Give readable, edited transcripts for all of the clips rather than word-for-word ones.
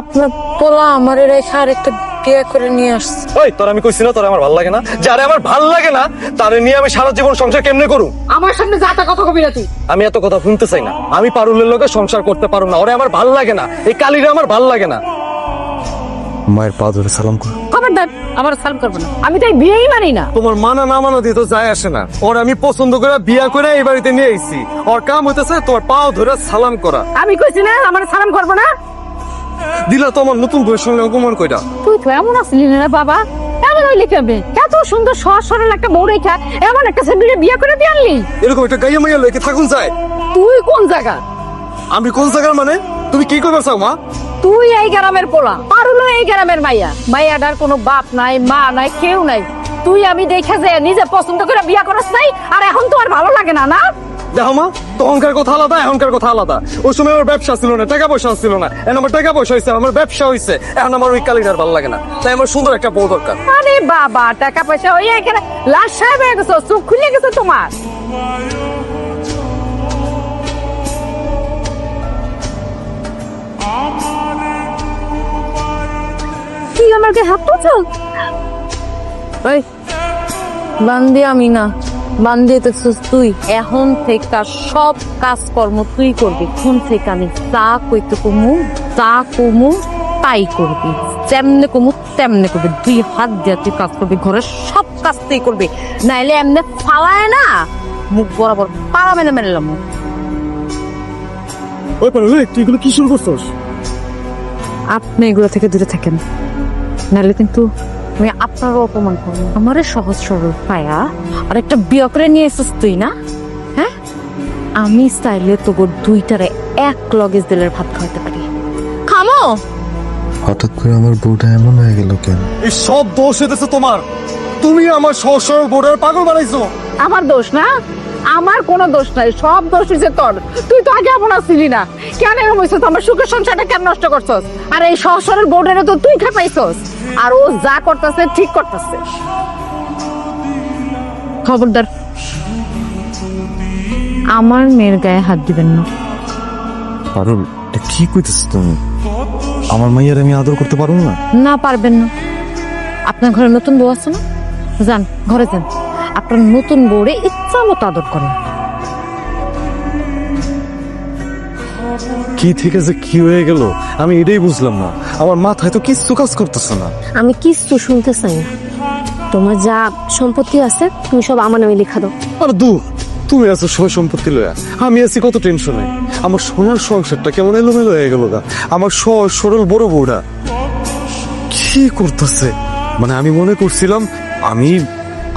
আপনার পোলা আমার রেখা আর একটা বিয়ে করে নিয়ে আসছে। ওই তোর আমি কইছি না তোর আমার ভালো লাগে না, যারে আমার ভালো লাগে না তারে নিয়ে আমি সারা জীবন সংসার কেমনে করুম? আমার সামনে যা তা কথা কবি না তুই। আমি এত কথা শুনতে চাই না। আমি পারুলের লোকে সংসার করতে পারুম না, ওরে আমার ভালো লাগে না, এই কালীরে আমার ভালো লাগে না। মায়ের পা ধরে সালাম কর। খবরদার আমার সালাম করবো না, আমি তাই বিয়েই মানি না। তোমার মানা না মানা দিয়ে তো যায় আসে না। ওর আমি পছন্দ করে বিয়া করে এই বাড়িতে নিয়ে আইছি, ওর কাম হইতেছে তোমার পাও ধরে সালাম করা। আমি কইছি না আমার সালাম করবো না? দিলা তো আমার নতুন বউয়ের সঙ্গে অপমান কইরা। তুই তো এমন আসলি না বাবা, এমন হইলি কেমনে? এত সুন্দর সহজ সরল একটা বউ রেখা এমন একটা ছেলে বিয়ে করে দিয়ে আনলি? এরকম একটা গাইয়া মাইয়া লইকে থাকুন যায়? তুই কোন জায়গা? আমি কোন জায়গার মানে? তুমি কি করবে চাও মা? তুই এই গ্রামের পোলা, পারুলো এই গ্রামের মাইয়া। মাইয়াটার কোনো বাপ নাই, মা নাই, কেউ নাই। তুই আমি দেখে যে নিজে পছন্দ করে বিয়া করছ নাই, আর এখন তো আর ভালো লাগে না, না? দেখো মা, তখনকার কথা আলাদা, এখনকার কথা আলাদা। ওই সময় আমার ব্যবসা ছিল না, টাকা পয়সা ছিল না। এখন আমার টাকা পয়সা হয়েছে, আমার ব্যবসা হয়েছে, এখন আমার ওই কালিটার ভালো লাগে না। তাই আমার সুন্দর একটা বউ দরকার। আরে বাবা, টাকা পয়সা ওই এখানে লাশ সাহেব হয়ে গেছো, চোখ খুলে গেছে তোমার। কি আমাকে হাত তুলছো? ওই বান্দি আমি না, বান্দি দেখছিস তুই। এখন থেকে সব কাজকর্ম তুই করবি। এখন থেকে আমি তা কইতে কমু, তা কমু তাই করবি। যেমনে কমু তেমনে করবি। 2 হাত দিয়ে তুই কাজ করবি, ঘরের সব কাজ তুই করবি। নাইলে এমনি ফালায় না মুখ বরাবর পাড়া মেনে মেলাম। ওই পারুল, তুই এগুলো কি শুরু করছস? আপনি এগুলো থেকে দূরে থাকেন, নাহলে কিন্তু আমি আপনারও অপমান করবো। আমারে সহজ সরল পায়া আর একটা বিয়ে করে নিয়ে এসেছিস তুই না? হ্যাঁ, আমি চাইলে তোর 2টারে এক লগেজ দিলের ভাত খাওয়াতে পারি। খামো। হঠাৎ করে আমার বউটা এমন হয়ে গেল কেন? এই সব দোষ হইতেছে তোমার। তুমি আমার সহজ সরল বউটার পাগল বানাইছো। আমার দোষ না? আমার কোনো দোষ নাই, সব দোষ হচ্ছে তোর। তুই তো আগে এমন আসছিলি না, কেন এরকম হইছিস? আমার সুখের সংসারটা কেন নষ্ট করছস? আর এই সহজ সরল বউটারে তো তুই খেপাইছস। আর ও যা করতেছে ঠিক করতেছে। খবরদার আমার মেয়ের গায়ে হাত দিবেন না। পারুল, এটা কি কইতেছ তুমি? আমার মাইয়ার আমি আদর করতে পারুম না? না, পারবেন না। আপনার ঘরে নতুন বউ আছে না? যান ঘরে যান, আপনার নতুন বউরে ইচ্ছা মতো আদর করেন। কি থেকে যে কি হয়ে গেল আমি এটাই বুঝলাম না। আমার মাথায় তো কিছু কাজ করতেছে না। আমি কিছু শুনতে চাই না। তোমার যা সম্পত্তি আছে তুমি সব আমার নামে লিখা দাও। আর দূর, তুমি আছো সয় সম্পত্তি লয়া, আমি আছি কত টেনশনে। আমার সোনার সংসারটা কেমন এলোমেলো হয়ে গেল গা। আমার সহজ সরল বড় বউটা কি করতেছে? মানে আমি মনে করছিলাম আমি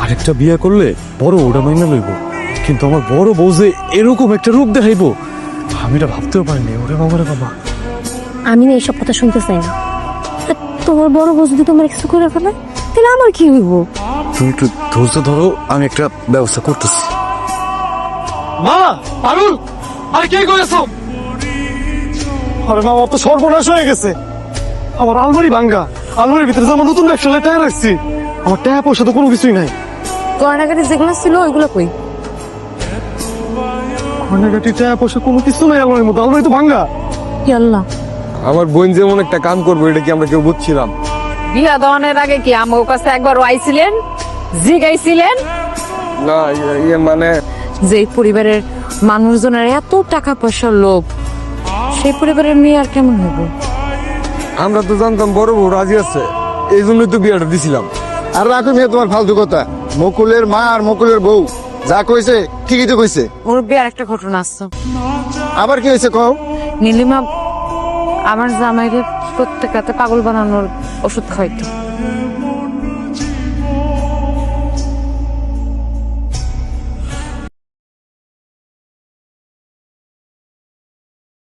আরেকটা বিয়ে করলে বড় বউটা মাইনা লইব, কিন্তু আমার বড় বউ যে এরকম একটা রূপ দেখাইবো আমি এটা ভাবতেও পারিনি। ওরে বাবা রে বাবা, আমি না এইসব কথা শুনতে চাই না। আর তোমার বড় বউ যদি তোমার কিছু করে ফেলে তাহলে আমার কি হইব? তুমি একটু ধৈর্য ধরো, আমি একটা ব্যবস্থা করতেছি। মা, পারুল, আর কি করেছো? আরে বাবা, তো সর্বনাশ হয়ে গেছে। আমার আলমারি ভাঙ্গা, আলমারির ভিতরে যে আমার নতুন ব্যবসা টাকা রাখছি, আমার টাকা পয়সা তো কোনো কিছুই নাই। গয়নাগাটি যেগুলো ছিল ওইগুলো কই? গয়নাগাটি টাকা পয়সা কোনো কিছু নাই আলমারির মধ্যে, আলমারি তো ভাঙ্গা। কি আল্লাহ, আমার বোন যেমন একটা কাম করবো এটা কি আমরা কেউ বুঝছিলাম? বিয়া দেওয়ানের আগে কি আমার কাছে একবার আইছিলেন, জিগাইছিলেন? না, মানে যে পরিবারের মানুষজনের এত টাকা পয়সার লোভ, সেই পরিবারের মেয়ে আর কেমন হবে? আমরা তো জানতাম বড় বউ রাজি আছে, এই জন্যই তো বিয়েটা দিছিলাম। আর রাখো মেয়ে তোমার ফালতু কথা। মকুলের মা আর মকুলের বউ যা কইছে ঠিকই তো কইছে। ওর বিয়ার একটা ঘটনা আসছে। আবার কি হয়েছে কও? নীলিমা আমার জামাইকে প্রত্যেক রাতে পাগল বানানোর ওষুধ খাইতো।